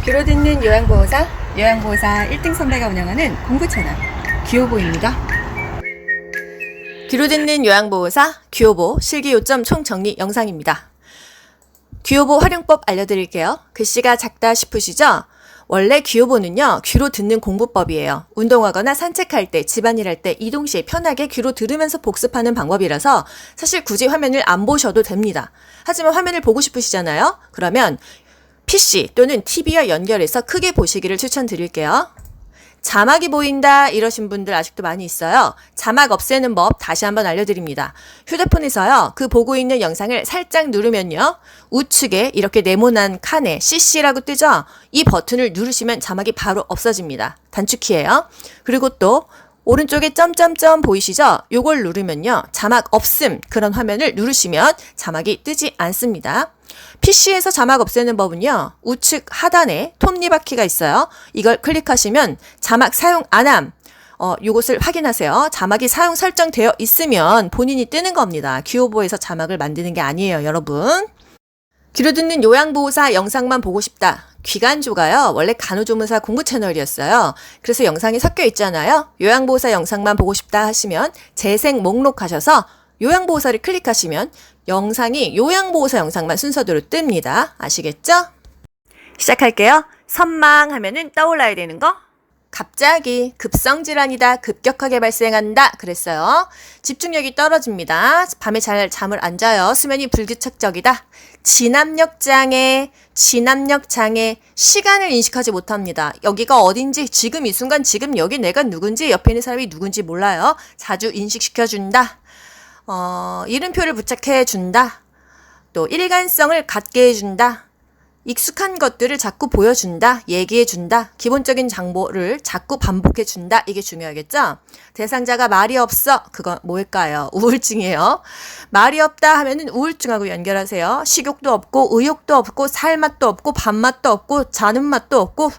귀로 듣는 요양보호사 1등 선배가 운영하는 공부 채널 귀요보입니다. 귀로 듣는 요양보호사 귀요보 실기 요점 총정리 영상입니다. 귀요보 활용법 알려드릴게요. 글씨가 작다 싶으시죠? 원래 귀요보는요, 귀로 듣는 공부법이에요. 운동하거나 산책할 때, 집안일 할 때, 이동 시에 편하게 귀로 들으면서 복습하는 방법이라서 사실 굳이 화면을 안 보셔도 됩니다. 하지만 화면을 보고 싶으시잖아요? 그러면 PC 또는 TV와 연결해서 크게 보시기를 추천드릴게요. 자막이 보인다 이러신 분들 아직도 많이 있어요. 자막 없애는 법 다시 한번 알려드립니다. 휴대폰에서요, 그 보고 있는 영상을 살짝 누르면요, 우측에 이렇게 네모난 칸에 CC라고 뜨죠? 이 버튼을 누르시면 자막이 바로 없어집니다. 단축키예요. 그리고 또 오른쪽에 점점점 보이시죠? 요걸 누르면요, 자막 없음 그런 화면을 누르시면 자막이 뜨지 않습니다. PC에서 자막 없애는 법은요, 우측 하단에 톱니바퀴가 있어요. 이걸 클릭하시면 자막 사용 안함, 요것을 확인하세요. 자막이 사용 설정되어 있으면 본인이 뜨는 겁니다. 귀요보에서 자막을 만드는 게 아니에요, 여러분. 귀로 듣는 요양보호사 영상만 보고 싶다. 귀간조가요, 원래 간호조무사 공부 채널이었어요. 그래서 영상이 섞여 있잖아요. 요양보호사 영상만 보고 싶다 하시면 재생 목록 가셔서 요양보호사를 클릭하시면 영상이 요양보호사 영상만 순서대로 뜹니다. 아시겠죠? 시작할게요. 선망 하면은 떠올라야 되는 거. 갑자기 급성질환이다, 급격하게 발생한다 그랬어요. 집중력이 떨어집니다. 밤에 잘 잠을 안 자요. 수면이 불규칙적이다. 진압력 장애, 시간을 인식하지 못합니다. 여기가 어딘지, 지금 이 순간, 지금 여기 내가 누군지, 옆에 있는 사람이 누군지 몰라요. 자주 인식시켜준다. 이름표를 부착해준다. 또 일관성을 갖게 해준다. 익숙한 것들을 자꾸 보여준다, 얘기해준다, 기본적인 정보를 자꾸 반복해준다. 이게 중요하겠죠? 대상자가 말이 없어. 그건 뭘까요? 우울증이에요. 말이 없다 하면은 우울증하고 연결하세요. 식욕도 없고, 의욕도 없고, 살맛도 없고, 밥맛도 없고, 자는 맛도 없고,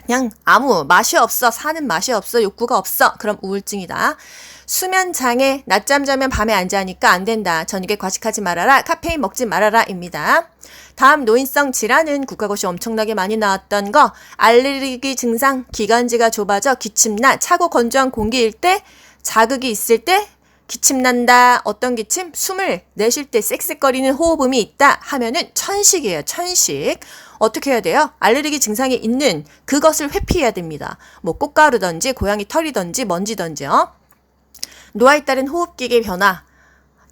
그냥 아무 맛이 없어. 사는 맛이 없어. 욕구가 없어. 그럼 우울증이다. 수면 장애, 낮잠 자면 밤에 안 자니까 안 된다. 저녁에 과식하지 말아라. 카페인 먹지 말아라. 입니다. 다음 노인성 질환은 국가고시 엄청나게 많이 나왔던 거. 알레르기 증상, 기관지가 좁아져 기침나, 차고 건조한 공기일 때, 자극이 있을 때 기침난다. 어떤 기침? 숨을 내쉴 때 쌕쌕거리는 호흡음이 있다 하면은 천식이에요. 천식. 어떻게 해야 돼요? 알레르기 증상이 있는 그것을 회피해야 됩니다. 뭐 꽃가루든지 고양이 털이든지 먼지든지요. 노화에 따른 호흡기계 변화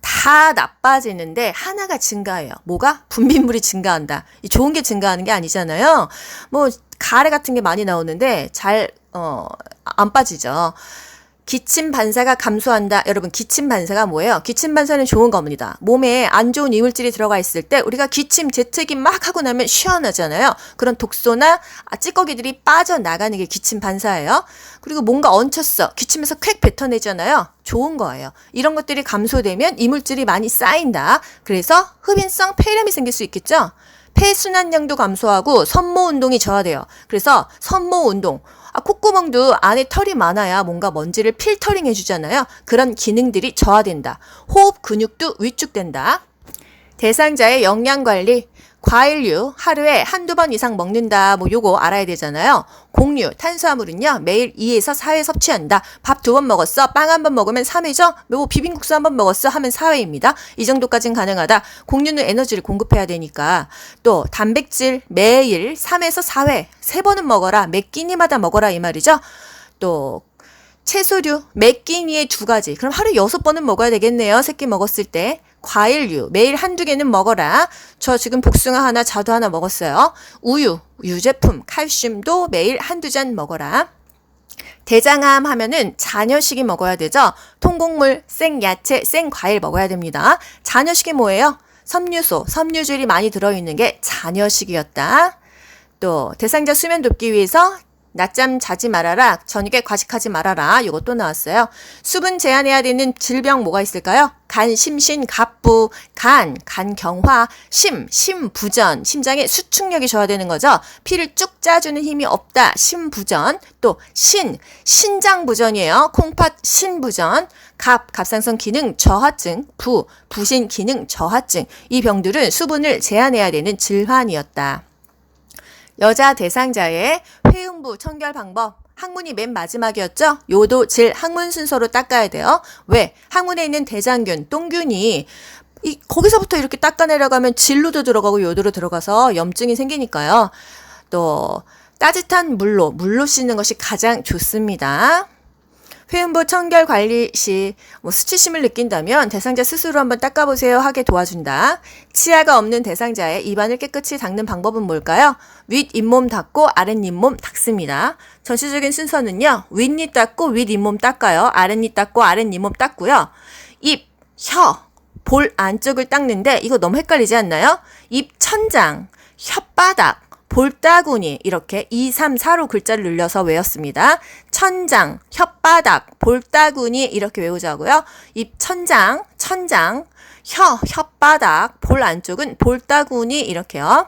다 나빠지는데 하나가 증가해요. 뭐가? 분비물이 증가한다. 이 좋은 게 증가하는 게 아니잖아요. 뭐 가래 같은 게 많이 나오는데 잘 안 빠지죠. 기침 반사가 감소한다. 여러분, 기침 반사가 뭐예요? 기침 반사는 좋은 겁니다. 몸에 안 좋은 이물질이 들어가 있을 때 우리가 기침, 재채기 막 하고 나면 시원하잖아요. 그런 독소나 찌꺼기들이 빠져나가는 게 기침 반사예요. 그리고 뭔가 얹혔어. 기침에서 쾌 뱉어내잖아요. 좋은 거예요. 이런 것들이 감소되면 이물질이 많이 쌓인다. 그래서 흡인성 폐렴이 생길 수 있겠죠? 폐순환량도 감소하고 섬모 운동이 저하돼요. 그래서 섬모 운동, 콧구멍도 안에 털이 많아야 뭔가 먼지를 필터링 해주잖아요. 그런 기능들이 저하된다. 호흡 근육도 위축된다. 대상자의 영양관리, 과일류 하루에 한두 번 이상 먹는다. 뭐 요거 알아야 되잖아요. 곡류, 탄수화물은요, 매일 2에서 4회 섭취한다. 밥 2번 먹었어. 빵 1번 먹으면 3회죠. 뭐 비빔국수 1번 먹었어 하면 4회입니다. 이 정도까지는 가능하다. 곡류는 에너지를 공급해야 되니까. 또 단백질 매일 3에서 4회, 3번은 먹어라. 몇 끼니마다 먹어라 이 말이죠. 또 채소류 몇 끼니에 2가지. 그럼 하루에 6번은 먹어야 되겠네요. 3끼 먹었을 때. 과일류 매일 한두 개는 먹어라. 저 지금 복숭아 하나, 자두 하나 먹었어요. 우유, 유제품, 칼슘도 매일 한두 잔 먹어라. 대장암 하면은 잔여식이 먹어야 되죠. 통곡물, 생야채, 생과일 먹어야 됩니다. 잔여식이 뭐예요? 섬유소, 섬유질이 많이 들어있는 게 잔여식이었다. 또 대상자 수면 돕기 위해서 낮잠 자지 말아라. 저녁에 과식하지 말아라. 이것도 나왔어요. 수분 제한해야 되는 질병 뭐가 있을까요? 간, 심신, 갑부, 간경화, 심부전. 심장의 수축력이 저하되는 거죠. 피를 쭉 짜주는 힘이 없다. 심부전. 또 신장부전이에요. 콩팥 신부전. 갑상선 기능 저하증, 부신 기능 저하증. 이 병들은 수분을 제한해야 되는 질환이었다. 여자 대상자의 회음부 청결 방법. 항문이 맨 마지막이었죠? 요도 질 항문 순서로 닦아야 돼요. 왜? 항문에 있는 대장균, 똥균이 거기서부터 이렇게 닦아내려가면 질로도 들어가고 요도로 들어가서 염증이 생기니까요. 또 따뜻한 물로 씻는 것이 가장 좋습니다. 회음부 청결 관리 시 수치심을 느낀다면 대상자 스스로 한번 닦아보세요 하게 도와준다. 치아가 없는 대상자의 입안을 깨끗이 닦는 방법은 뭘까요? 윗 잇몸 닦고 아랫 잇몸 닦습니다. 전체적인 순서는요. 윗입 닦고 윗 잇몸 닦아요. 아랫입 닦고 아랫 잇몸 닦고요. 입, 혀, 볼 안쪽을 닦는데 이거 너무 헷갈리지 않나요? 입 천장, 혓바닥, 볼따구니 이렇게 2, 3, 4로 글자를 늘려서 외웠습니다. 천장, 혓바닥, 볼따구니 이렇게 외우자고요. 입 천장, 혓바닥, 볼 안쪽은 볼따구니 이렇게요.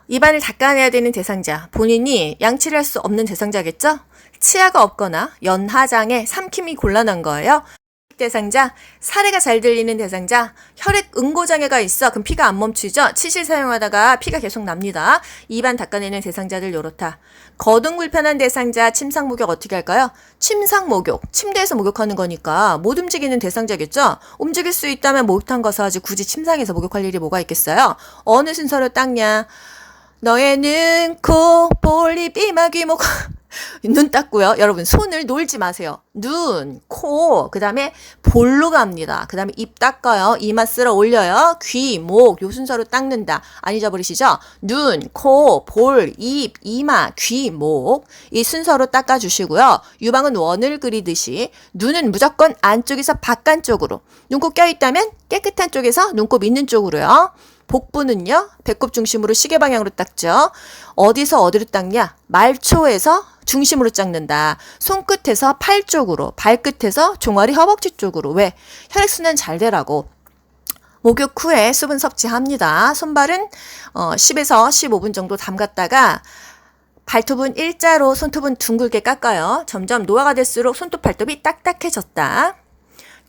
입안을 닦아내야 되는 대상자, 본인이 양치를 할 수 없는 대상자겠죠? 치아가 없거나 연하장에 삼킴이 곤란한 거예요. 대상자, 사례가 잘 들리는 대상자, 혈액 응고장애가 있어. 그럼 피가 안 멈추죠? 치실 사용하다가 피가 계속 납니다. 입안 닦아내는 대상자들 요렇다. 거동 불편한 대상자, 침상 목욕 어떻게 할까요? 침상 목욕, 침대에서 목욕하는 거니까 못 움직이는 대상자겠죠? 움직일 수 있다면 목욕탕 가서 하지 굳이 침상에서 목욕할 일이 뭐가 있겠어요? 어느 순서로 닦냐? 너의 눈, 코, 볼, 입, 이마, 귀, 목 눈 닦고요. 여러분 손을 놀지 마세요. 눈, 코, 그 다음에 볼로 갑니다. 그 다음에 입 닦아요. 이마 쓸어 올려요. 귀, 목, 요 순서로 닦는다. 안 잊어버리시죠? 눈, 코, 볼, 입, 이마, 귀, 목 이 순서로 닦아주시고요. 유방은 원을 그리듯이 눈은 무조건 안쪽에서 바깥쪽으로, 눈곱 껴있다면 깨끗한 쪽에서 눈곱 있는 쪽으로요. 복부는요, 배꼽 중심으로 시계 방향으로 닦죠. 어디서 어디로 닦냐? 말초에서 중심으로 닦는다. 손끝에서 팔 쪽으로, 발끝에서 종아리 허벅지 쪽으로. 왜? 혈액순환 잘 되라고. 목욕 후에 수분 섭취합니다. 손발은 10에서 15분 정도 담갔다가 발톱은 일자로, 손톱은 둥글게 깎아요. 점점 노화가 될수록 손톱, 발톱이 딱딱해졌다.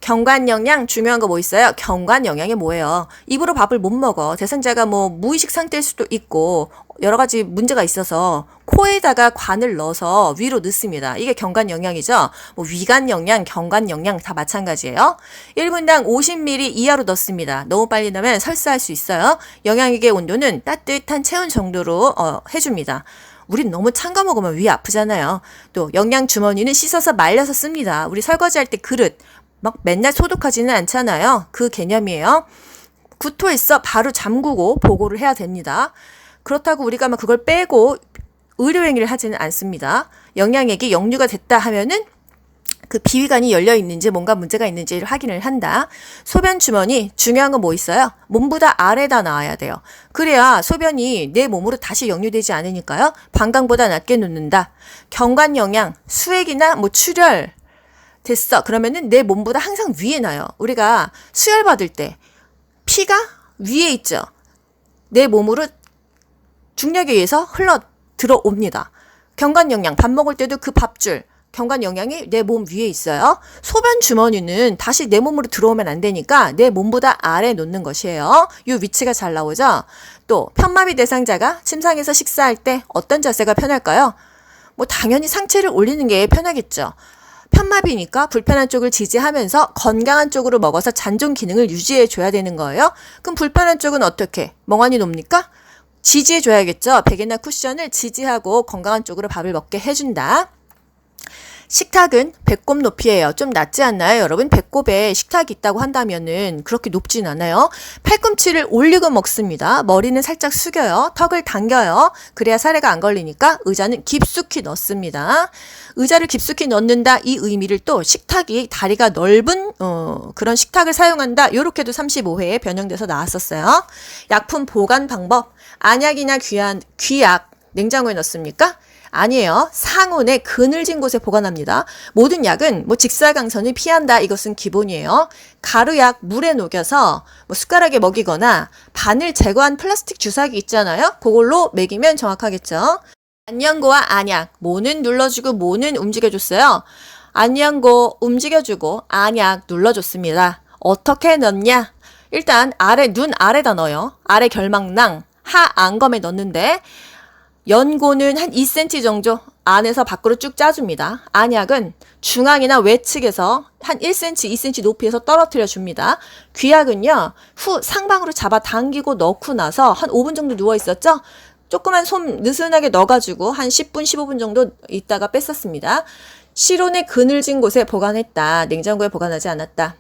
경관 영양 중요한 거 뭐 있어요? 경관 영양이 뭐예요? 입으로 밥을 못 먹어. 대상자가 무의식 상태일 수도 있고 여러 가지 문제가 있어서 코에다가 관을 넣어서 위로 넣습니다. 이게 경관 영양이죠. 위관 영양, 경관 영양 다 마찬가지예요. 1분당 50ml 이하로 넣습니다. 너무 빨리 넣으면 설사할 수 있어요. 영양액의 온도는 따뜻한 체온 정도로 해줍니다. 우린 너무 찬 거 먹으면 위 아프잖아요. 또 영양 주머니는 씻어서 말려서 씁니다. 우리 설거지할 때 그릇 막 맨날 소독하지는 않잖아요. 그 개념이에요. 구토했어 바로 잠그고 보고를 해야 됩니다. 그렇다고 우리가 막 그걸 빼고 의료행위를 하지는 않습니다. 영양액이 역류가 됐다 하면은 그 비위관이 열려 있는지 뭔가 문제가 있는지를 확인을 한다. 소변 주머니 중요한 건 뭐 있어요? 몸보다 아래다 놔야 돼요. 그래야 소변이 내 몸으로 다시 역류되지 않으니까요. 방광보다 낮게 놓는다. 경관 영양, 수액이나 출혈 됐어. 그러면은 내 몸보다 항상 위에 놔요. 우리가 수혈 받을 때 피가 위에 있죠. 내 몸으로 중력에 의해서 흘러 들어옵니다. 경관 영양, 밥 먹을 때도 그 밥줄, 경관 영양이 내 몸 위에 있어요. 소변 주머니는 다시 내 몸으로 들어오면 안 되니까 내 몸보다 아래 놓는 것이에요. 이 위치가 잘 나오죠. 또 편마비 대상자가 침상에서 식사할 때 어떤 자세가 편할까요? 당연히 상체를 올리는 게 편하겠죠. 편마비니까 불편한 쪽을 지지하면서 건강한 쪽으로 먹어서 잔존 기능을 유지해 줘야 되는 거예요. 그럼 불편한 쪽은 어떻게? 멍하니 놉니까? 지지해 줘야겠죠. 베개나 쿠션을 지지하고 건강한 쪽으로 밥을 먹게 해준다. 식탁은 배꼽 높이예요. 좀 낮지 않나요? 여러분 배꼽에 식탁이 있다고 한다면은 그렇게 높진 않아요. 팔꿈치를 올리고 먹습니다. 머리는 살짝 숙여요. 턱을 당겨요. 그래야 사례가 안 걸리니까 의자는 깊숙이 넣습니다. 의자를 깊숙이 넣는다 이 의미를 또 식탁이 다리가 넓은 그런 식탁을 사용한다. 이렇게도 35회에 변형돼서 나왔었어요. 약품 보관 방법. 안약이나 귀약 냉장고에 넣습니까? 아니에요. 상온에 그늘진 곳에 보관합니다. 모든 약은 직사광선을 피한다. 이것은 기본이에요. 가루약 물에 녹여서 숟가락에 먹이거나 바늘 제거한 플라스틱 주사기 있잖아요. 그걸로 먹이면 정확하겠죠. 안연고와 안약, 모는 눌러주고 모는 움직여줬어요. 안연고 움직여주고 안약 눌러줬습니다. 어떻게 넣냐? 일단 눈 아래다 넣어요. 아래 결막낭, 하 안검에 넣는데 연고는 한 2cm 정도 안에서 밖으로 쭉 짜줍니다. 안약은 중앙이나 외측에서 한 1cm, 2cm 높이에서 떨어뜨려 줍니다. 귀약은요, 후 상방으로 잡아 당기고 넣고 나서 한 5분 정도 누워 있었죠? 조그만 솜 느슨하게 넣어가지고 한 10분, 15분 정도 있다가 뺐었습니다. 실온에 그늘진 곳에 보관했다. 냉장고에 보관하지 않았다.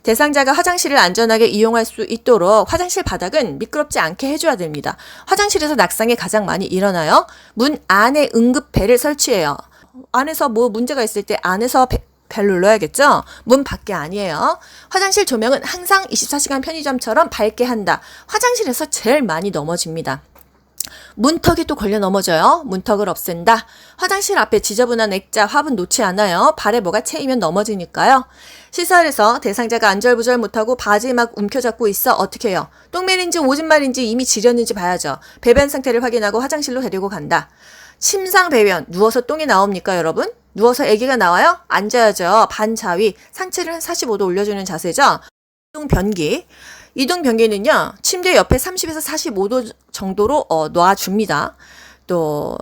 대상자가 화장실을 안전하게 이용할 수 있도록 화장실 바닥은 미끄럽지 않게 해줘야 됩니다. 화장실에서 낙상이 가장 많이 일어나요. 문 안에 응급벨을 설치해요. 안에서 뭐 문제가 있을 때 안에서 벨 눌러야겠죠? 문 밖에 아니에요. 화장실 조명은 항상 24시간 편의점처럼 밝게 한다. 화장실에서 제일 많이 넘어집니다. 문턱에 또 걸려 넘어져요. 문턱을 없앤다. 화장실 앞에 지저분한 액자, 화분 놓지 않아요. 발에 뭐가 채이면 넘어지니까요. 시설에서 대상자가 안절부절 못하고 바지 막 움켜잡고 있어. 어떻게 해요? 똥말인지 오줌말인지 이미 지렸는지 봐야죠. 배변 상태를 확인하고 화장실로 데리고 간다. 침상 배변, 누워서 똥이 나옵니까 여러분? 누워서 아기가 나와요? 앉아야죠. 반자위, 상체를 한 45도 올려주는 자세죠. 이동 변기. 이동 변기는요, 침대 옆에 30에서 45도 정도로 놔줍니다. 또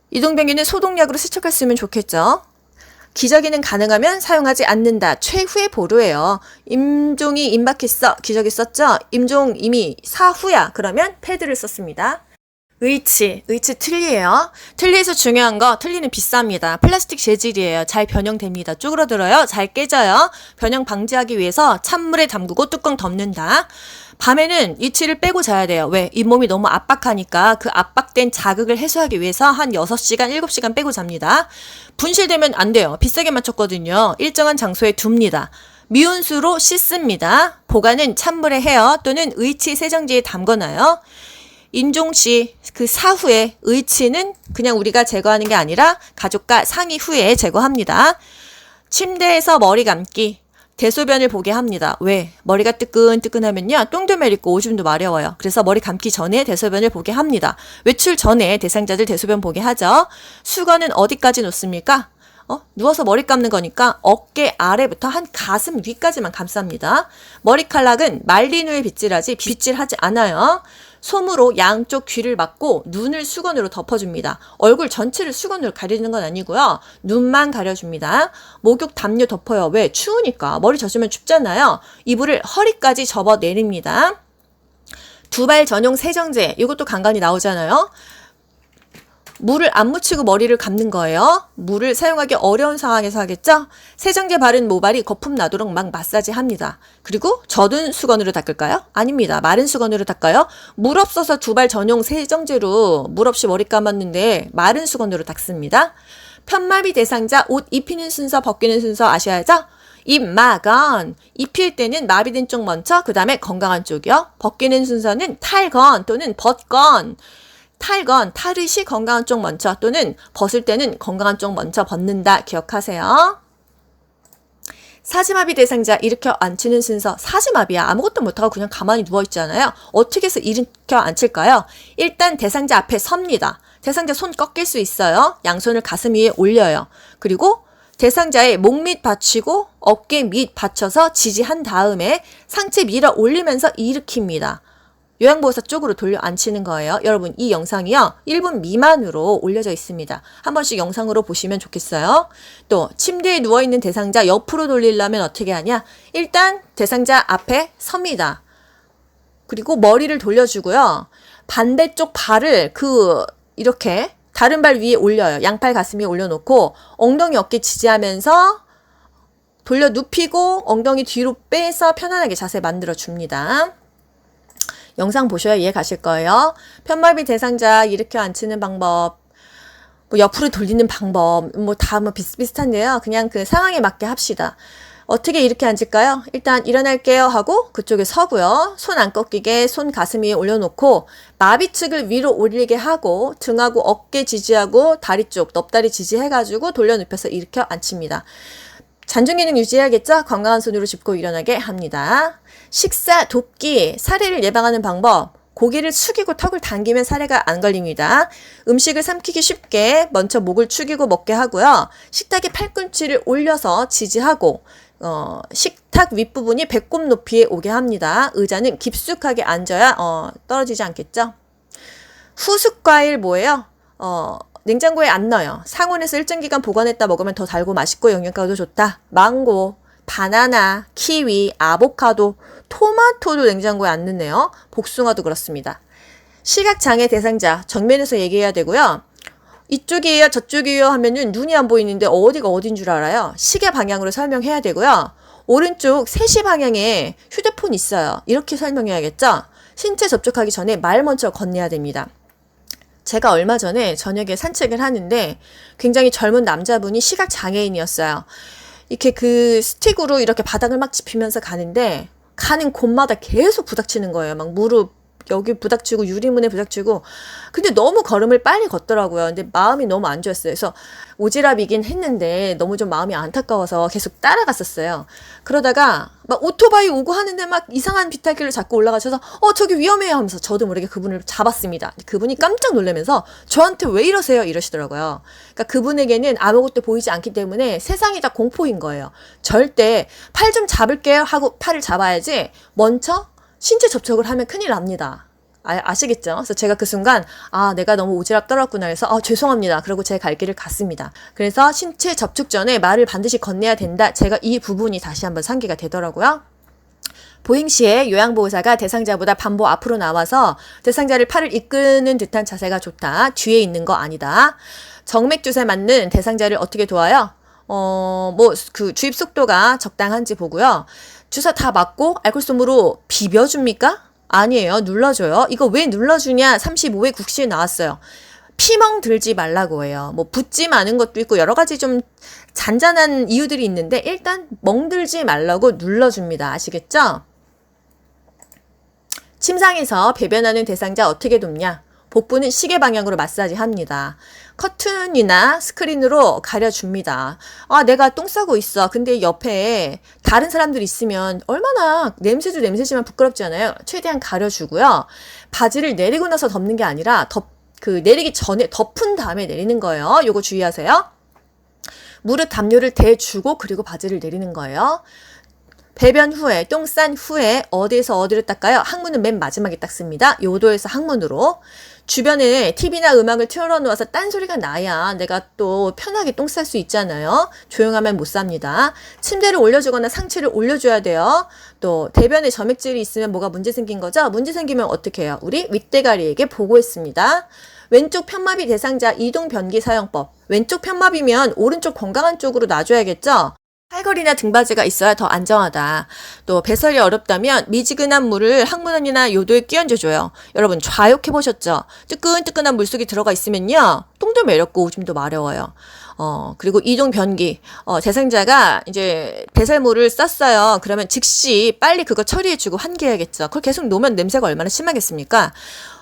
이동 변기는 소독약으로 세척했으면 좋겠죠. 기저귀는 가능하면 사용하지 않는다. 최후의 보루예요. 임종이 임박했어. 기저귀 썼죠? 임종 이미 사후야. 그러면 패드를 썼습니다. 의치 틀리예요. 틀리에서 중요한 거, 틀리는 비쌉니다. 플라스틱 재질이에요. 잘 변형됩니다. 쪼그러들어요. 잘 깨져요. 변형 방지하기 위해서 찬물에 담그고 뚜껑 덮는다. 밤에는 의치를 빼고 자야 돼요. 왜? 잇몸이 너무 압박하니까 그 압박된 자극을 해소하기 위해서 한 6시간, 7시간 빼고 잡니다. 분실되면 안 돼요. 비싸게 맞췄거든요. 일정한 장소에 둡니다. 미온수로 씻습니다. 보관은 찬물에 해요. 또는 의치 세정지에 담궈놔요. 임종시 그 사후에 의치는 그냥 우리가 제거하는 게 아니라 가족과 상의 후에 제거합니다. 침대에서 머리 감기, 대소변을 보게 합니다. 왜? 머리가 뜨끈뜨끈하면요, 똥도 메리고 오줌도 마려워요. 그래서 머리 감기 전에 대소변을 보게 합니다. 외출 전에 대상자들 대소변 보게 하죠. 수건은 어디까지 놓습니까? 누워서 머리 감는 거니까 어깨 아래부터 한 가슴 위까지만 감쌉니다. 머리칼락은 말린 후에 빗질하지 빗질하지 않아요. 솜으로 양쪽 귀를 막고 눈을 수건으로 덮어줍니다. 얼굴 전체를 수건으로 가리는 건 아니고요. 눈만 가려줍니다. 목욕 담요 덮어요. 왜? 추우니까. 머리 젖으면 춥잖아요. 이불을 허리까지 접어 내립니다. 두발 전용 세정제. 이것도 간간히 나오잖아요. 물을 안 묻히고 머리를 감는 거예요. 물을 사용하기 어려운 상황에서 하겠죠? 세정제 바른 모발이 거품 나도록 막 마사지 합니다. 그리고 젖은 수건으로 닦을까요? 아닙니다. 마른 수건으로 닦아요. 물 없어서 두발 전용 세정제로 물 없이 머리 감았는데 마른 수건으로 닦습니다. 편마비 대상자 옷 입히는 순서, 벗기는 순서 아셔야죠? 입마건, 입힐 때는 마비된 쪽 먼저, 그 다음에 건강한 쪽이요. 벗기는 순서는 탈건 또는 벗건. 탈건, 탈의시 건강한 쪽 먼저, 또는 벗을 때는 건강한 쪽 먼저 벗는다. 기억하세요. 사지마비 대상자 일으켜 앉히는 순서. 사지마비야. 아무것도 못하고 그냥 가만히 누워있잖아요. 어떻게 해서 일으켜 앉힐까요? 일단 대상자 앞에 섭니다. 대상자 손 꺾일 수 있어요. 양손을 가슴 위에 올려요. 그리고 대상자의 목 밑 받치고 어깨 밑 받쳐서 지지한 다음에 상체 밀어 올리면서 일으킵니다. 요양보호사 쪽으로 돌려 앉히는 거예요. 여러분, 이 영상이요, 1분 미만으로 올려져 있습니다. 한 번씩 영상으로 보시면 좋겠어요. 또 침대에 누워있는 대상자 옆으로 돌리려면 어떻게 하냐? 일단 대상자 앞에 섭니다. 그리고 머리를 돌려주고요. 반대쪽 발을 이렇게 다른 발 위에 올려요. 양팔 가슴 위에 올려놓고 엉덩이 어깨 지지하면서 돌려 눕히고 엉덩이 뒤로 빼서 편안하게 자세 만들어줍니다. 영상 보셔야 이해 가실 거예요. 편마비 대상자 일으켜 앉히는 방법, 뭐 옆으로 돌리는 방법, 다 비슷비슷한데요. 그냥 그 상황에 맞게 합시다. 어떻게 이렇게 앉을까요? 일단 일어날게요 하고 그쪽에 서고요. 손 안 꺾이게 손 가슴 위에 올려놓고 마비측을 위로 올리게 하고 등하고 어깨 지지하고 다리 쪽, 넙다리 지지해가지고 돌려 눕혀서 일으켜 앉힙니다. 잔중 기능 유지해야겠죠? 건강한 손으로 짚고 일어나게 합니다. 식사 돕기, 사례를 예방하는 방법. 고개를 숙이고 턱을 당기면 사례가 안 걸립니다. 음식을 삼키기 쉽게 먼저 목을 축이고 먹게 하고요. 식탁에 팔꿈치를 올려서 지지하고 식탁 윗부분이 배꼽 높이에 오게 합니다. 의자는 깊숙하게 앉아야 떨어지지 않겠죠? 후숙과일 뭐예요? 냉장고에 안 넣어요. 상온에서 일정 기간 보관했다 먹으면 더 달고 맛있고 영양가도 좋다. 망고, 바나나, 키위, 아보카도, 토마토도 냉장고에 안 넣네요. 복숭아도 그렇습니다. 시각장애 대상자 정면에서 얘기해야 되고요. 이쪽이에요 저쪽이에요 하면은 눈이 안 보이는데 어디가 어딘 줄 알아요. 시계 방향으로 설명해야 되고요. 오른쪽 3시 방향에 휴대폰 있어요. 이렇게 설명해야겠죠. 신체 접촉하기 전에 말 먼저 건네야 됩니다. 제가 얼마 전에 저녁에 산책을 하는데 굉장히 젊은 남자분이 시각장애인이었어요. 이렇게 그 스틱으로 이렇게 바닥을 막 짚으면서 가는데 가는 곳마다 계속 부닥치는 거예요. 막 무릎 여기 부닥치고 유리문에 부닥치고 근데 너무 걸음을 빨리 걷더라고요. 근데 마음이 너무 안 좋았어요. 그래서 오지랖이긴 했는데 너무 좀 마음이 안타까워서 계속 따라갔었어요. 그러다가 막 오토바이 오고 하는데 막 이상한 비탈길을 자꾸 올라가셔서 저기 위험해요 하면서 저도 모르게 그분을 잡았습니다. 그분이 깜짝 놀라면서 저한테 왜 이러세요 이러시더라고요. 그러니까 그분에게는 아무것도 보이지 않기 때문에 세상이 다 공포인 거예요. 절대 팔 좀 잡을게요 하고 팔을 잡아야지 먼저 신체 접촉을 하면 큰일 납니다. 아시겠죠? 그래서 제가 그 순간 내가 너무 오지랖 떨었구나 해서 죄송합니다. 그러고 제 갈 길을 갔습니다. 그래서 신체 접촉 전에 말을 반드시 건네야 된다. 제가 이 부분이 다시 한번 상기가 되더라고요. 보행 시에 요양보호사가 대상자보다 반보 앞으로 나와서 대상자를 팔을 이끄는 듯한 자세가 좋다. 뒤에 있는 거 아니다. 정맥주사에 맞는 대상자를 어떻게 도와요? 그 주입 속도가 적당한지 보고요. 주사 다 맞고 알콜솜으로 비벼줍니까? 아니에요. 눌러줘요. 이거 왜 눌러주냐? 35회 국시에 나왔어요. 피멍 들지 말라고 해요. 뭐 붓지 마는 것도 있고 여러 가지 좀 잔잔한 이유들이 있는데 일단 멍들지 말라고 눌러줍니다. 아시겠죠? 침상에서 배변하는 대상자 어떻게 돕냐? 복부는 시계 방향으로 마사지 합니다. 커튼이나 스크린으로 가려줍니다. 내가 똥 싸고 있어. 근데 옆에 다른 사람들 있으면 얼마나 냄새도 냄새지만 부끄럽지 않아요? 최대한 가려주고요. 바지를 내리고 나서 덮는 게 아니라 내리기 전에 덮은 다음에 내리는 거예요. 요거 주의하세요. 무릎 담요를 대주고 그리고 바지를 내리는 거예요. 배변 후에, 똥 싼 후에 어디에서 어디를 닦아요? 항문은 맨 마지막에 닦습니다. 요도에서 항문으로. 주변에 TV나 음악을 틀어놓아서 딴소리가 나야 내가 또 편하게 똥 쌀 수 있잖아요. 조용하면 못 삽니다. 침대를 올려주거나 상체를 올려줘야 돼요. 또 대변에 점액질이 있으면 뭐가 문제 생긴 거죠? 문제 생기면 어떻게 해요? 우리 윗대가리에게 보고했습니다. 왼쪽 편마비 대상자 이동 변기 사용법. 왼쪽 편마비면 오른쪽 건강한 쪽으로 놔줘야겠죠? 팔걸이나 등받이가 있어야 더 안정하다. 또 배설이 어렵다면 미지근한 물을 항문이나 요도에 끼얹어줘요. 여러분 좌욕해보셨죠? 뜨끈뜨끈한 물속에 들어가 있으면요. 똥도 매렵고 오줌도 마려워요. 그리고 이동 변기. 대상자가 이제 배설물을 썼어요. 그러면 즉시 빨리 그거 처리해주고 환기해야겠죠. 그걸 계속 놓으면 냄새가 얼마나 심하겠습니까?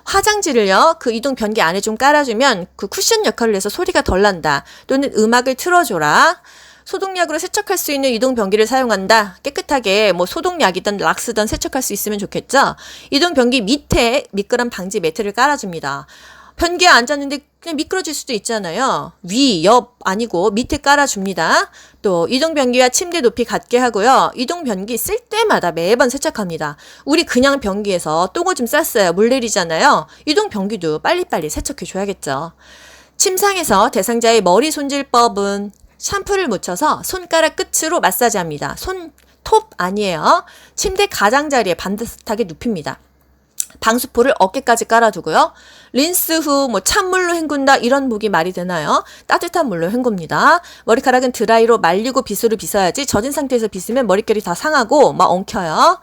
화장지를요, 그 이동 변기 안에 좀 깔아주면 그 쿠션 역할을 해서 소리가 덜 난다. 또는 음악을 틀어줘라. 소독약으로 세척할 수 있는 이동 변기를 사용한다. 깨끗하게 뭐 소독약이든 락스든 세척할 수 있으면 좋겠죠. 이동 변기 밑에 미끄럼 방지 매트를 깔아줍니다. 변기에 앉았는데 그냥 미끄러질 수도 있잖아요. 위, 옆 아니고 밑에 깔아줍니다. 또 이동 변기와 침대 높이 같게 하고요. 이동 변기 쓸 때마다 매번 세척합니다. 우리 그냥 변기에서 똥오줌 쌌어요. 물 내리잖아요. 이동 변기도 빨리빨리 세척해줘야겠죠. 침상에서 대상자의 머리 손질법은 샴푸를 묻혀서 손가락 끝으로 마사지합니다. 손톱 아니에요. 침대 가장자리에 반듯하게 눕힙니다. 방수포를 어깨까지 깔아두고요. 린스 후 찬물로 헹군다 이런 목이 말이 되나요? 따뜻한 물로 헹굽니다. 머리카락은 드라이로 말리고 빗으로 빗어야지 젖은 상태에서 빗으면 머릿결이 다 상하고 막 엉켜요.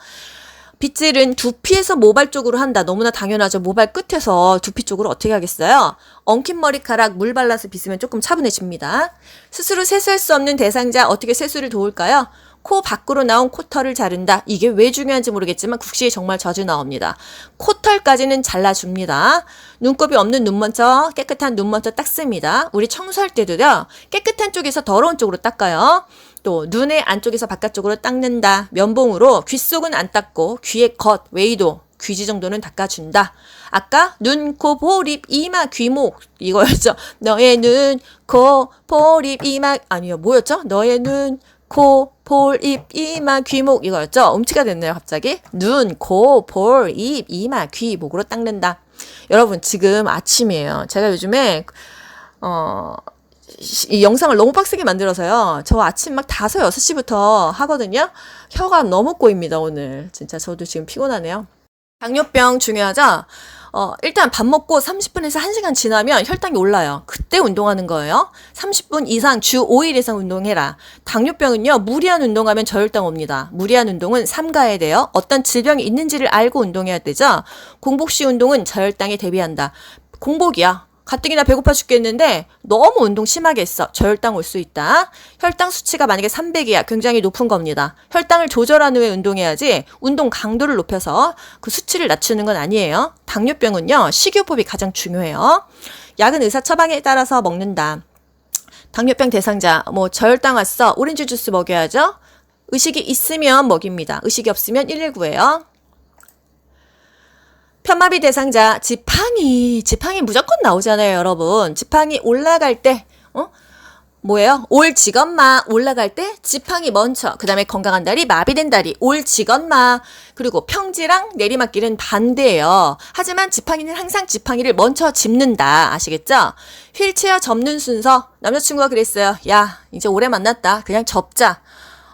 빗질은 두피에서 모발 쪽으로 한다. 너무나 당연하죠. 모발 끝에서 두피 쪽으로 어떻게 하겠어요? 엉킨 머리카락 물 발라서 빗으면 조금 차분해집니다. 스스로 세수할 수 없는 대상자 어떻게 세수를 도울까요? 코 밖으로 나온 코털을 자른다. 이게 왜 중요한지 모르겠지만 국시에 정말 자주 나옵니다. 코털까지는 잘라줍니다. 눈곱이 없는 눈 먼저 깨끗한 눈 먼저 닦습니다. 우리 청소할 때도요. 깨끗한 쪽에서 더러운 쪽으로 닦아요. 또 눈의 안쪽에서 바깥쪽으로 닦는다. 면봉으로 귀 속은 안 닦고 귀의 겉, 외이도, 귀지 정도는 닦아준다. 아까 눈, 코, 볼, 입, 이마, 귀, 목 이거였죠. 너의 눈, 코, 볼, 입, 이마 아니요 뭐였죠? 너의 눈, 코, 볼, 입, 이마, 귀, 목 이거였죠. 음치가 됐네요 갑자기. 눈, 코, 볼, 입, 이마, 귀, 목으로 닦는다. 여러분, 지금 아침이에요. 제가 요즘에 이 영상을 너무 빡세게 만들어서요. 저 아침 막 5, 6시부터 하거든요. 혀가 너무 꼬입니다, 오늘. 진짜 저도 지금 피곤하네요. 당뇨병 중요하죠? 일단 밥 먹고 30분에서 1시간 지나면 혈당이 올라요. 그때 운동하는 거예요. 30분 이상, 주 5일 이상 운동해라. 당뇨병은요, 무리한 운동하면 저혈당 옵니다. 무리한 운동은 삼가해야 돼요. 어떤 질병이 있는지를 알고 운동해야 되죠? 공복 시 운동은 저혈당에 대비한다. 공복이야. 가뜩이나 배고파 죽겠는데 너무 운동 심하게 했어. 저혈당 올 수 있다. 혈당 수치가 만약에 300이야. 굉장히 높은 겁니다. 혈당을 조절한 후에 운동해야지 운동 강도를 높여서 그 수치를 낮추는 건 아니에요. 당뇨병은요. 식이요법이 가장 중요해요. 약은 의사 처방에 따라서 먹는다. 당뇨병 대상자 뭐 저혈당 왔어. 오렌지 주스 먹여야죠. 의식이 있으면 먹입니다. 의식이 없으면 119예요. 편마비 대상자 지팡이 무조건 나오잖아요, 여러분. 지팡이 올라갈 때 뭐예요? 올지건마 올라갈 때 지팡이 먼저, 그 다음에 건강한 다리, 마비된 다리, 올지건마. 그리고 평지랑 내리막길은 반대예요. 하지만 지팡이는 항상 지팡이를 먼저 짚는다. 아시겠죠? 휠체어 접는 순서. 남자친구가 그랬어요. 야, 이제 오래 만났다. 그냥 접자.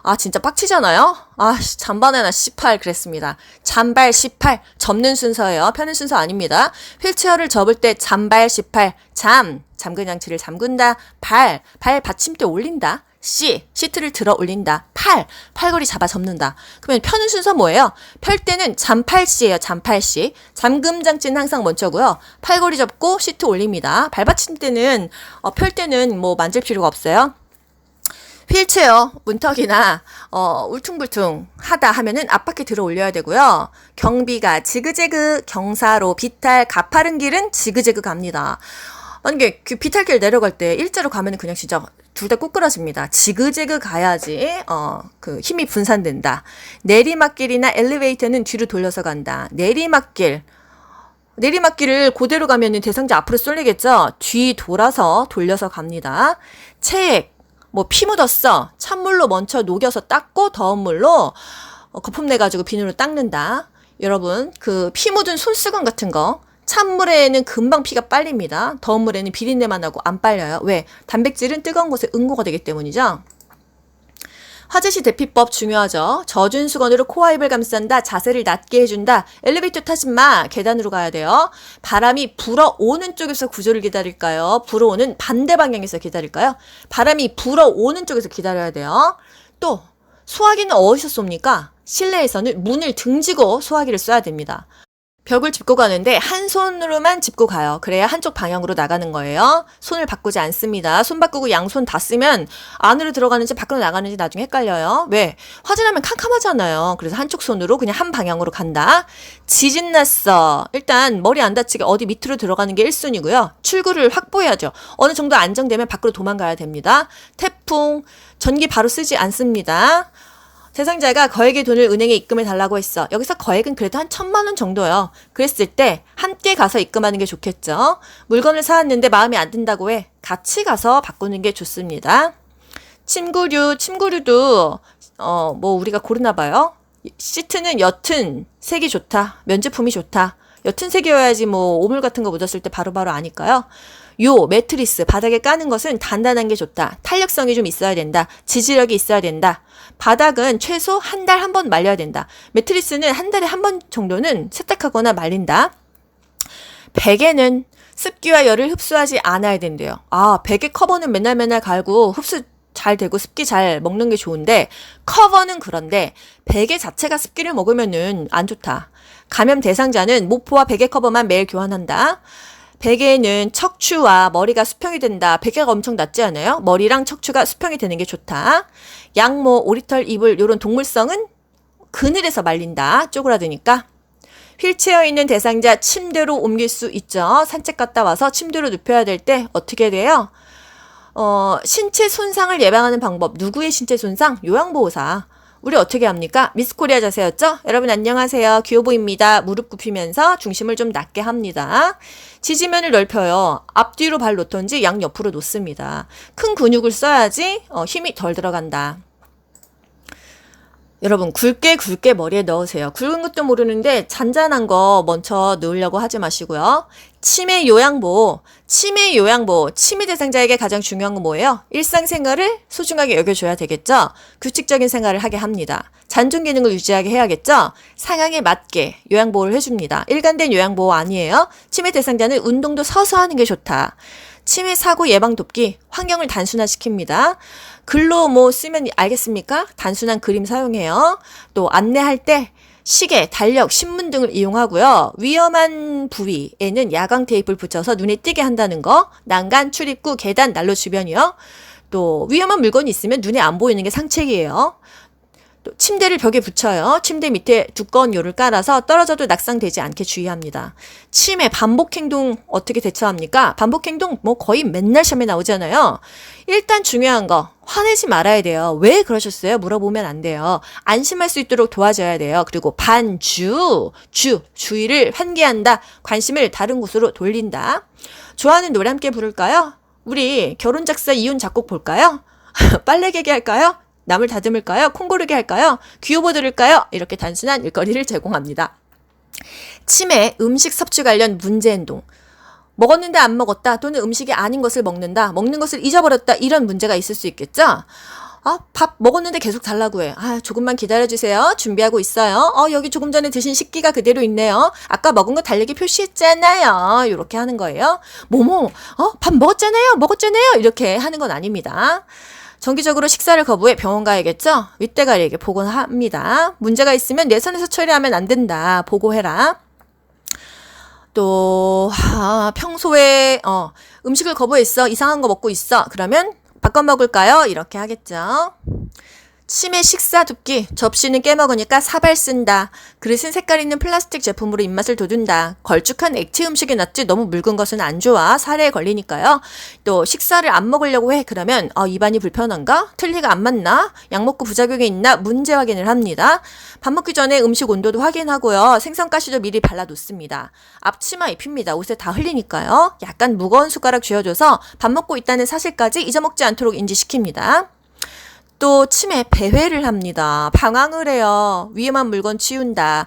아, 진짜 빡치잖아요? 아, 잠바나나 18 그랬습니다. 잔발 18 접는 순서예요. 펴는 순서 아닙니다. 휠체어를 접을 때 잔발 18 잠근 양치를 잠근다. 발 받침대 올린다. 시트를 들어 올린다. 팔걸이 잡아 접는다. 그러면 펴는 순서 뭐예요? 펼 때는 잔팔씨예요. 잔팔씨. 잠금 장치는 항상 먼저고요. 팔걸이 접고 시트 올립니다. 발 받침대는 펼 때는 뭐 만질 필요가 없어요. 휠체어 문턱이나 울퉁불퉁 하다 하면은 앞바퀴 들어 올려야 되고요. 경비가 지그재그, 경사로, 비탈, 가파른 길은 지그재그 갑니다. 만약에 그 비탈길 내려갈 때 일자로 가면은 그냥 진짜 둘 다 꼬꾸라집니다. 지그재그 가야지 그 힘이 분산된다. 내리막길이나 엘리베이터는 뒤로 돌려서 간다. 내리막길을 그대로 가면은 대상자 앞으로 쏠리겠죠? 뒤 돌아서 돌려서 갑니다. 체액 뭐 피 묻었어. 찬물로 먼저 녹여서 닦고 더운 물로 거품 내가지고 비누로 닦는다. 여러분 그 피 묻은 손수건 같은 거 찬물에는 금방 피가 빨립니다. 더운 물에는 비린내만 나고 안 빨려요. 왜? 단백질은 뜨거운 곳에 응고가 되기 때문이죠. 화재시 대피법 중요하죠. 젖은 수건으로 코와 입을 감싼다. 자세를 낮게 해준다. 엘리베이터 타지 마. 계단으로 가야 돼요. 바람이 불어오는 쪽에서 구조를 기다릴까요? 불어오는 반대 방향에서 기다릴까요? 바람이 불어오는 쪽에서 기다려야 돼요. 또 소화기는 어디서 쏩니까? 실내에서는 문을 등지고 소화기를 쏴야 됩니다. 벽을 짚고 가는데 한 손으로만 짚고 가요. 그래야 한쪽 방향으로 나가는 거예요. 손을 바꾸지 않습니다. 손 바꾸고 양손 다 쓰면 안으로 들어가는지 밖으로 나가는지 나중에 헷갈려요. 왜? 화재 나면 캄캄하잖아요. 그래서 한쪽 손으로 그냥 한 방향으로 간다. 지진 났어. 일단 머리 안 다치게 어디 밑으로 들어가는 게 1순위고요. 출구를 확보해야죠. 어느 정도 안정되면 밖으로 도망가야 됩니다. 태풍, 전기 바로 쓰지 않습니다. 대상자가 거액의 돈을 은행에 입금해 달라고 했어. 여기서 거액은 그래도 한 1,000만 원 정도예요. 그랬을 때 함께 가서 입금하는 게 좋겠죠. 물건을 사왔는데 마음에 안 든다고 해. 같이 가서 바꾸는 게 좋습니다. 침구류도 뭐 우리가 고르나 봐요. 시트는 옅은 색이 좋다. 면제품이 좋다. 옅은 색이어야지 뭐 오물 같은 거 묻었을 때 바로바로 아니까요. 매트리스 바닥에 까는 것은 단단한 게 좋다. 탄력성이 좀 있어야 된다. 지지력이 있어야 된다. 바닥은 최소 한 달 한 번 말려야 된다. 매트리스는 한 달에 한 번 정도는 세탁하거나 말린다. 베개는 습기와 열을 흡수하지 않아야 된대요. 베개 커버는 맨날 갈고 흡수 잘 되고 습기 잘 먹는 게 좋은데 커버는 그런데 베개 자체가 습기를 먹으면은 안 좋다. 감염 대상자는 모포와 베개 커버만 매일 교환한다. 베개는 척추와 머리가 수평이 된다. 베개가 엄청 낮지 않아요? 머리랑 척추가 수평이 되는 게 좋다. 양모, 오리털, 이불 이런 동물성은 그늘에서 말린다. 쪼그라드니까. 휠체어에 있는 대상자 침대로 옮길 수 있죠. 산책 갔다 와서 침대로 눕혀야 될 때 어떻게 돼요? 신체 손상을 예방하는 방법. 누구의 신체 손상? 요양보호사. 우리 어떻게 합니까? 미스코리아 자세였죠? 여러분 안녕하세요. 귀여보입니다. 무릎 굽히면서 중심을 좀 낮게 합니다. 지지면을 넓혀요. 앞뒤로 발 놓던지 양옆으로 놓습니다. 큰 근육을 써야지 힘이 덜 들어간다. 여러분 굵게 머리에 넣으세요. 굵은 것도 모르는데 잔잔한 거 먼저 넣으려고 하지 마시고요. 치매 요양보, 치매 대상자에게 가장 중요한 건 뭐예요? 일상생활을 소중하게 여겨줘야 되겠죠? 규칙적인 생활을 하게 합니다. 잔존 기능을 유지하게 해야겠죠? 상황에 맞게 요양보호를 해줍니다. 일관된 요양보호 아니에요. 치매 대상자는 운동도 서서 하는 게 좋다. 치매 사고 예방 돕기, 환경을 단순화시킵니다. 글로 뭐 쓰면 알겠습니까? 단순한 그림 사용해요. 또 안내할 때 시계, 달력, 신문 등을 이용하고요. 위험한 부위에는 야광 테이프를 붙여서 눈에 띄게 한다는 거. 난간, 출입구, 계단, 난로 주변이요. 또 위험한 물건이 있으면 눈에 안 보이는 게 상책이에요. 또 침대를 벽에 붙여요. 침대 밑에 두꺼운 요를 깔아서 떨어져도 낙상되지 않게 주의합니다. 치매, 반복행동 어떻게 대처합니까? 반복행동 뭐 거의 맨날 시험에 나오잖아요. 일단 중요한 거 화내지 말아야 돼요. 왜 그러셨어요? 물어보면 안 돼요. 안심할 수 있도록 도와줘야 돼요. 그리고 주의를 환기한다. 관심을 다른 곳으로 돌린다. 좋아하는 노래 함께 부를까요? 우리 결혼 작사 이혼 작곡 볼까요? 빨래 개기 할까요? 남을 다듬을까요? 콩 고르게 할까요? 귀요보 들을까요? 이렇게 단순한 일거리를 제공합니다. 치매, 음식 섭취 관련 문제 행동. 먹었는데 안 먹었다 또는 음식이 아닌 것을 먹는다. 먹는 것을 잊어버렸다. 이런 문제가 있을 수 있겠죠? 밥 먹었는데 계속 달라고 해. 조금만 기다려주세요. 준비하고 있어요. 여기 조금 전에 드신 식기가 그대로 있네요. 아까 먹은 거 달력에 표시했잖아요. 이렇게 하는 거예요. 밥 먹었잖아요. 이렇게 하는 건 아닙니다. 정기적으로 식사를 거부해 병원 가야겠죠? 윗대가리에게 보고합니다. 문제가 있으면 내 선에서 처리하면 안 된다. 보고해라. 또 평소에 음식을 거부했어. 이상한 거 먹고 있어. 그러면 바꿔 먹을까요? 이렇게 하겠죠. 치매 식사 둡기. 접시는 깨먹으니까 사발 쓴다. 그릇은 색깔 있는 플라스틱 제품으로 입맛을 돋운다. 걸쭉한 액체 음식이 낫지 너무 묽은 것은 안 좋아. 살에 걸리니까요. 또 식사를 안 먹으려고 해. 그러면 입안이 불편한가? 틀니가 안 맞나? 약 먹고 부작용이 있나? 문제 확인을 합니다. 밥 먹기 전에 음식 온도도 확인하고요. 생선가시도 미리 발라놓습니다. 앞치마 입힙니다. 옷에 다 흘리니까요. 약간 무거운 숟가락 쥐어줘서 밥 먹고 있다는 사실까지 잊어먹지 않도록 인지시킵니다. 또 치매 배회를 합니다. 방황을 해요. 위험한 물건 치운다.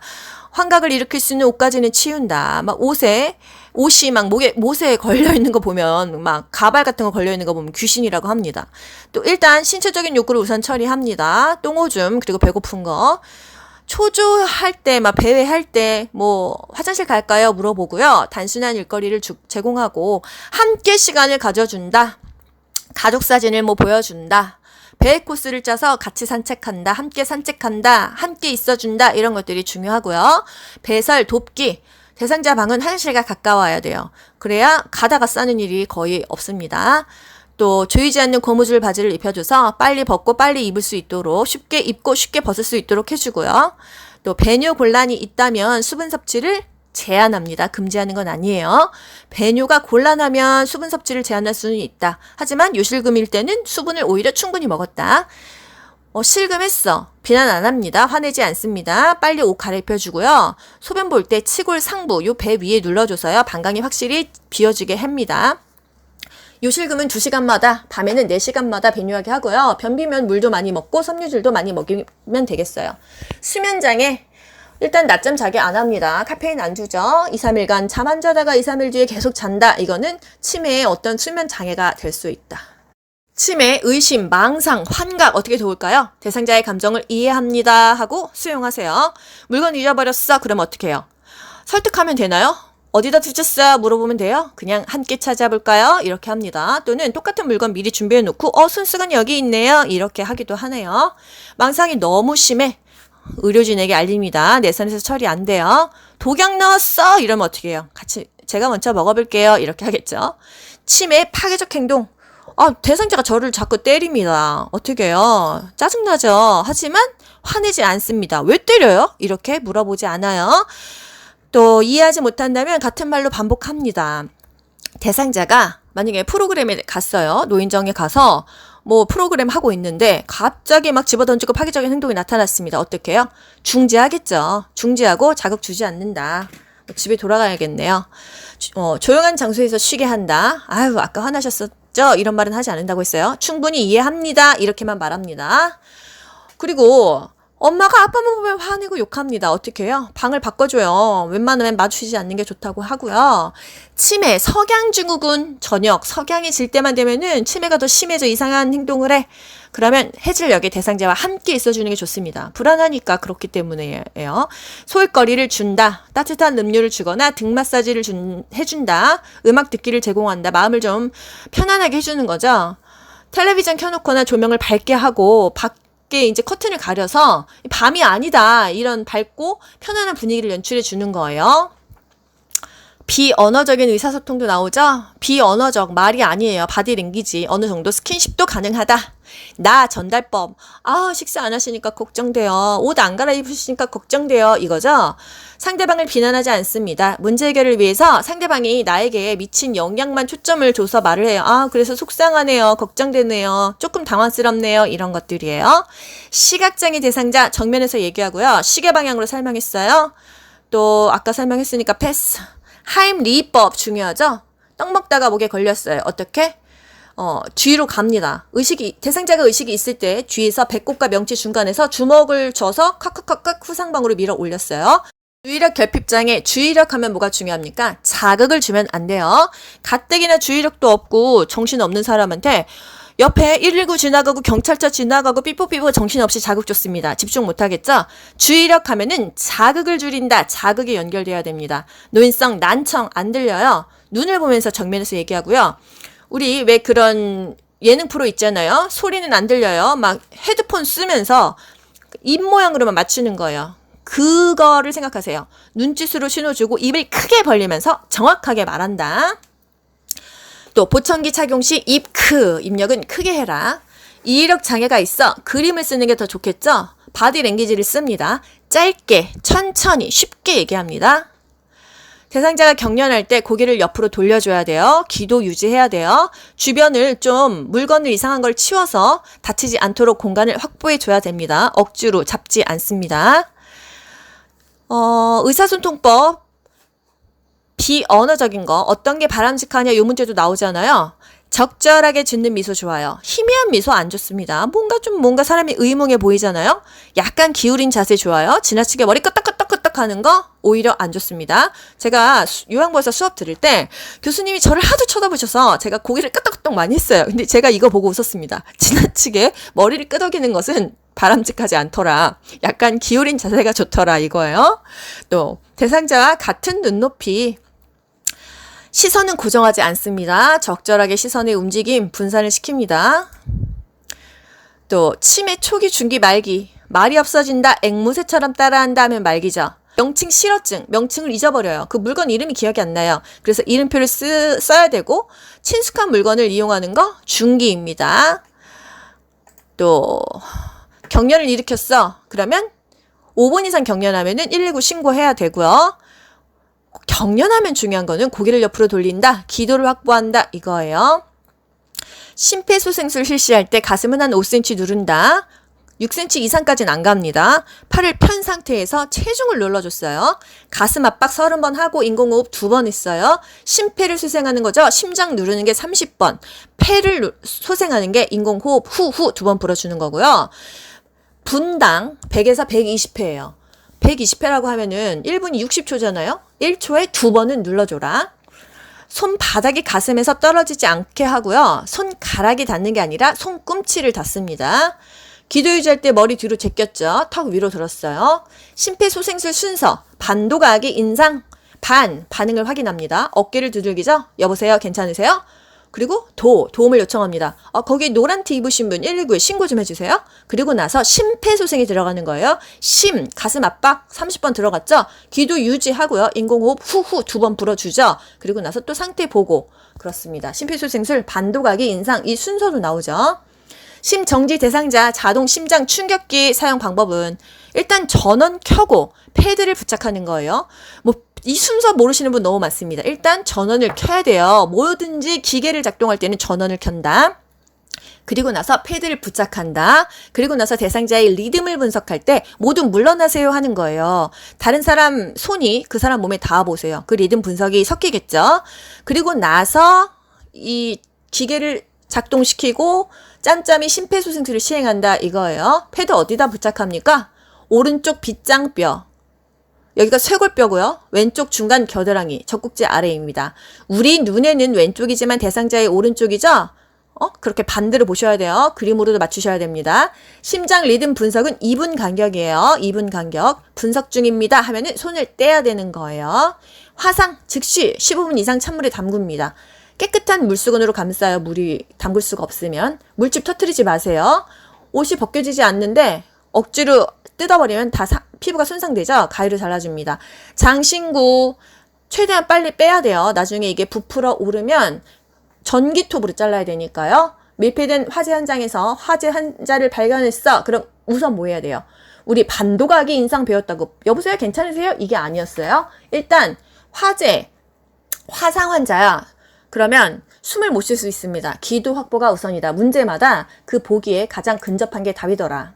환각을 일으킬 수 있는 옷까지는 치운다. 옷이 못에 걸려있는 거 보면, 가발 같은 거 걸려있는 거 보면 귀신이라고 합니다. 또 일단 신체적인 욕구를 우선 처리합니다. 똥오줌, 그리고 배고픈 거. 초조할 때, 배회할 때, 화장실 갈까요? 물어보고요. 단순한 일거리를 제공하고, 함께 시간을 가져준다. 가족 사진을 보여준다. 배회 코스를 짜서 같이 산책한다, 함께 산책한다, 함께 있어준다, 이런 것들이 중요하고요. 배설, 돕기. 대상자 방은 화장실과 가까워야 돼요. 그래야 가다가 싸는 일이 거의 없습니다. 또 조이지 않는 고무줄 바지를 입혀줘서 빨리 벗고 빨리 입을 수 있도록 쉽게 입고 쉽게 벗을 수 있도록 해주고요. 또 배뇨 곤란이 있다면 수분 섭취를 제한합니다. 금지하는 건 아니에요. 배뇨가 곤란하면 수분 섭취를 제한할 수는 있다. 하지만 요실금일 때는 수분을 오히려 충분히 먹었다. 실금했어. 비난 안 합니다. 화내지 않습니다. 빨리 옷 갈아입혀주고요. 소변 볼 때 치골 상부, 요 배 위에 눌러줘서요. 방광이 확실히 비어지게 합니다. 요실금은 2시간마다, 밤에는 4시간마다 배뇨하게 하고요. 변비면 물도 많이 먹고 섬유질도 많이 먹이면 되겠어요. 수면장애. 일단 낮잠 자게 안 합니다. 카페인 안 주죠. 2, 3일간 잠 안 자다가 2, 3일 뒤에 계속 잔다. 이거는 치매의 어떤 수면 장애가 될 수 있다. 치매, 의심, 망상, 환각 어떻게 도울까요? 대상자의 감정을 이해합니다 하고 수용하세요. 물건 잊어버렸어. 그럼 어떻게 해요? 설득하면 되나요? 어디다 두셨어요? 물어보면 돼요. 그냥 함께 찾아볼까요? 이렇게 합니다. 또는 똑같은 물건 미리 준비해놓고 손수건 여기 있네요. 이렇게 하기도 하네요. 망상이 너무 심해. 의료진에게 알립니다. 내 선에서 처리 안 돼요. 독약 넣었어. 이러면 어떻게 해요? 같이 제가 먼저 먹어볼게요. 이렇게 하겠죠. 치매 파괴적 행동. 대상자가 저를 자꾸 때립니다. 어떻게 해요? 짜증나죠. 하지만 화내지 않습니다. 왜 때려요? 이렇게 물어보지 않아요. 또 이해하지 못한다면 같은 말로 반복합니다. 대상자가 만약에 프로그램에 갔어요. 노인정에 가서 프로그램 하고 있는데 갑자기 집어던지고 파괴적인 행동이 나타났습니다. 어떻게 해요? 중지하겠죠. 중지하고 자극 주지 않는다. 집에 돌아가야겠네요. 조용한 장소에서 쉬게 한다. 아까 화나셨었죠? 이런 말은 하지 않는다고 했어요. 충분히 이해합니다. 이렇게만 말합니다. 그리고 엄마가 아빠만 보면 화내고 욕합니다. 어떻게 해요? 방을 바꿔줘요. 웬만하면 마주치지 않는 게 좋다고 하고요. 치매, 석양증후군, 저녁, 석양이 질 때만 되면은 치매가 더 심해져 이상한 행동을 해. 그러면 해질녘에 대상자와 함께 있어주는 게 좋습니다. 불안하니까 그렇기 때문에요. 소일거리를 준다. 따뜻한 음료를 주거나 등 마사지를 해준다. 음악 듣기를 제공한다. 마음을 좀 편안하게 해주는 거죠. 텔레비전 켜놓거나 조명을 밝게 하고 밖에 이제 커튼을 가려서 밤이 아니다. 이런 밝고 편안한 분위기를 연출해 주는 거예요. 비언어적인 의사소통도 나오죠? 비언어적, 말이 아니에요. 바디랭귀지. 어느 정도 스킨십도 가능하다. 나 전달법. 식사 안 하시니까 걱정돼요. 옷 안 갈아입으시니까 걱정돼요. 이거죠? 상대방을 비난하지 않습니다. 문제 해결을 위해서 상대방이 나에게 미친 영향만 초점을 줘서 말을 해요. 그래서 속상하네요. 걱정되네요. 조금 당황스럽네요. 이런 것들이에요. 시각장애 대상자 정면에서 얘기하고요. 시계 방향으로 설명했어요. 또 아까 설명했으니까 패스. 하임리히법 중요하죠? 떡 먹다가 목에 걸렸어요. 어떻게? 뒤로 갑니다. 대상자가 의식이 있을 때 뒤에서 배꼽과 명치 중간에서 주먹을 져서 칵칵칵칵 후상방으로 밀어 올렸어요. 주의력 결핍장애, 주의력 하면 뭐가 중요합니까? 자극을 주면 안 돼요. 가뜩이나 주의력도 없고 정신없는 사람한테 옆에 119 지나가고 경찰차 지나가고 삐뽀삐뽀 정신없이 자극 줬습니다. 집중 못하겠죠? 주의력 하면은 자극을 줄인다. 자극이 연결돼야 됩니다. 노인성, 난청 안 들려요. 눈을 보면서 정면에서 얘기하고요. 우리 왜 그런 예능 프로 있잖아요. 소리는 안 들려요. 막 헤드폰 쓰면서 입 모양으로만 맞추는 거예요. 그거를 생각하세요. 눈짓으로 신호 주고 입을 크게 벌리면서 정확하게 말한다. 또 보청기 착용 시 입력은 크게 해라. 이해력 장애가 있어 그림을 쓰는 게 더 좋겠죠? 바디랭귀지를 씁니다. 짧게, 천천히, 쉽게 얘기합니다. 대상자가 경련할 때 고개를 옆으로 돌려줘야 돼요. 기도 유지해야 돼요. 주변을 좀 물건을 이상한 걸 치워서 다치지 않도록 공간을 확보해줘야 됩니다. 억지로 잡지 않습니다. 의사소통법. 비언어적인 거 어떤 게 바람직하냐 요 문제도 나오잖아요. 적절하게 짓는 미소 좋아요. 희미한 미소 안 좋습니다. 뭔가 사람이 의문해 보이잖아요. 약간 기울인 자세 좋아요. 지나치게 머리 끄덕끄덕끄덕 하는 거 오히려 안 좋습니다. 제가 요양보에서 수업 들을 때 교수님이 저를 하도 쳐다보셔서 제가 고개를 끄덕끄덕 많이 했어요. 근데 제가 이거 보고 웃었습니다. 지나치게 머리를 끄덕이는 것은 바람직하지 않더라. 약간 기울인 자세가 좋더라 이거예요. 또 대상자와 같은 눈높이. 시선은 고정하지 않습니다. 적절하게 시선의 움직임, 분산을 시킵니다. 또 치매 초기, 중기, 말기. 말이 없어진다, 앵무새처럼 따라한다 하면 말기죠. 명칭 실어증, 명칭을 잊어버려요. 그 물건 이름이 기억이 안 나요. 그래서 이름표를 써야 되고 친숙한 물건을 이용하는 거 중기입니다. 또 경련을 일으켰어. 그러면 5분 이상 경련하면은 119 신고해야 되고요. 경련하면 중요한 거는 고개를 옆으로 돌린다, 기도를 확보한다 이거예요. 심폐소생술 실시할 때 가슴은 한 5cm 누른다. 6cm 이상까지는 안 갑니다. 팔을 편 상태에서 체중을 눌러줬어요. 가슴 압박 30번 하고 인공호흡 2번 했어요. 심폐를 소생하는 거죠. 심장 누르는 게 30번. 폐를 소생하는 게 인공호흡 후 2번 불어주는 거고요. 분당 100에서 120회예요. 120회라고 하면은 1분이 60초잖아요. 1초에 2번은 눌러줘라. 손바닥이 가슴에서 떨어지지 않게 하고요. 손가락이 닿는 게 아니라 손꿈치를 닿습니다. 기도 유지할 때 머리 뒤로 제꼈죠. 턱 위로 들었어요. 심폐소생술 순서. 반도가하기 인상. 반응을 확인합니다. 어깨를 두들기죠. 여보세요? 괜찮으세요? 그리고 도움을 요청합니다. 거기 노란 티 입으신 분 119에 신고 좀 해주세요. 그리고 나서 심폐소생이 들어가는 거예요. 가슴 압박 30번 들어갔죠. 기도 유지하고요. 인공호흡 후 2번 불어주죠. 그리고 나서 또 상태 보고. 그렇습니다. 심폐소생술, 반도가기, 인상 이 순서로 나오죠. 심정지 대상자 자동 심장 충격기 사용 방법은 일단 전원 켜고 패드를 부착하는 거예요. 이 순서 모르시는 분 너무 많습니다. 일단 전원을 켜야 돼요. 뭐든지 기계를 작동할 때는 전원을 켠다. 그리고 나서 패드를 부착한다. 그리고 나서 대상자의 리듬을 분석할 때 모두 물러나세요 하는 거예요. 다른 사람 손이 그 사람 몸에 닿아보세요. 그 리듬 분석이 섞이겠죠. 그리고 나서 이 기계를 작동시키고 짬짬이 심폐소생술을 시행한다 이거예요. 패드 어디다 부착합니까? 오른쪽 빗장뼈. 여기가 쇄골뼈고요. 왼쪽 중간 겨드랑이, 젖꼭지 아래입니다. 우리 눈에는 왼쪽이지만 대상자의 오른쪽이죠? 그렇게 반대로 보셔야 돼요. 그림으로도 맞추셔야 됩니다. 심장 리듬 분석은 2분 간격이에요. 2분 간격. 분석 중입니다 하면은 손을 떼야 되는 거예요. 화상, 즉시 15분 이상 찬물에 담굽니다. 깨끗한 물수건으로 감싸요. 물이 담글 수가 없으면. 물집 터뜨리지 마세요. 옷이 벗겨지지 않는데 억지로 뜯어버리면 다 피부가 손상되죠. 가위로 잘라줍니다. 장신구 최대한 빨리 빼야 돼요. 나중에 이게 부풀어 오르면 전기톱으로 잘라야 되니까요. 밀폐된 화재 현장에서 화재 환자를 발견했어. 그럼 우선 뭐 해야 돼요? 우리 반도각이 인상 배웠다고. 여보세요? 괜찮으세요? 이게 아니었어요. 일단 화상 환자야. 그러면 숨을 못 쉴 수 있습니다. 기도 확보가 우선이다. 문제마다 그 보기에 가장 근접한 게 답이더라.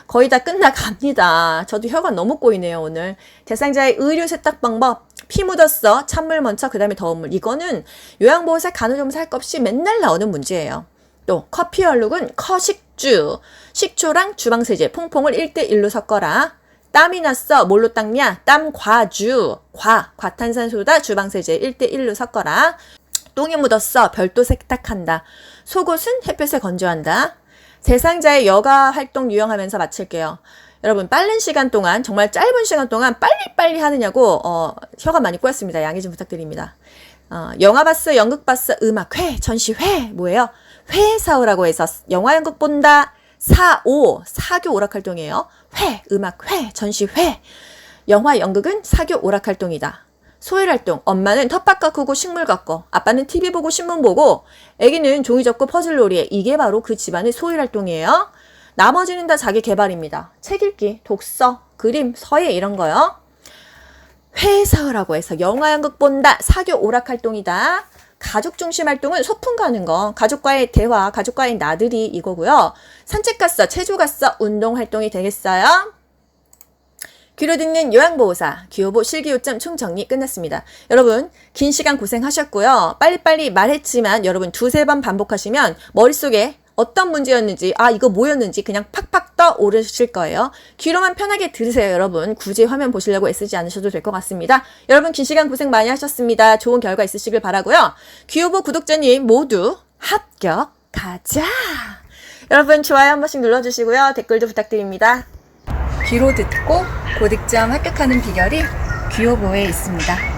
거의 다 끝나갑니다. 저도 혀가 너무 꼬이네요, 오늘. 대상자의 의료 세탁 방법. 피 묻었어. 찬물 먼저, 그 다음에 더운 물. 이거는 요양보호사 간호조무사 할 것 없이 맨날 나오는 문제예요. 또 커피 얼룩은 커식주. 식초랑 주방세제, 퐁퐁을 1:1로 섞어라. 땀이 났어. 뭘로 닦냐? 땀과주. 과탄산소다. 주방세제 1:1로 섞어라. 똥이 묻었어. 별도 세탁한다. 속옷은 햇볕에 건조한다. 대상자의 여가 활동 유형하면서 마칠게요. 여러분 빠른 시간 동안 정말 짧은 시간 동안 빨리빨리 하느냐고 혀가 많이 꼬였습니다. 양해 좀 부탁드립니다. 영화 봤어, 연극 봤어, 음악, 회, 전시회 뭐예요? 회사오라고 해서 영화 연극 본다. 사교 오락활동이에요. 회, 음악, 회, 전시회. 영화 연극은 사교 오락활동이다. 소일활동. 엄마는 텃밭 가꾸고 식물 가꿔. 아빠는 TV 보고 신문 보고. 애기는 종이 접고 퍼즐 놀이해. 이게 바로 그 집안의 소일활동이에요. 나머지는 다 자기 개발입니다. 책 읽기, 독서, 그림, 서예 이런 거요. 회사라고 해서 영화 연극 본다. 사교 오락활동이다. 가족 중심 활동은 소풍 가는 거. 가족과의 대화, 가족과의 나들이 이거고요. 산책 갔어, 체조 갔어, 운동 활동이 되겠어요. 귀로 듣는 요양보호사 귀요보 실기요점 총정리 끝났습니다. 여러분 긴 시간 고생하셨고요. 빨리빨리 말했지만 여러분 2-3번 반복하시면 머릿속에 어떤 문제였는지 이거 뭐였는지 그냥 팍팍 떠오르실 거예요. 귀로만 편하게 들으세요. 여러분 굳이 화면 보시려고 애쓰지 않으셔도 될 것 같습니다. 여러분 긴 시간 고생 많이 하셨습니다. 좋은 결과 있으시길 바라고요. 귀요보 구독자님 모두 합격하자. 여러분 좋아요 한 번씩 눌러주시고요. 댓글도 부탁드립니다. 귀로 듣고 고득점 합격하는 비결이 귀요보에 있습니다.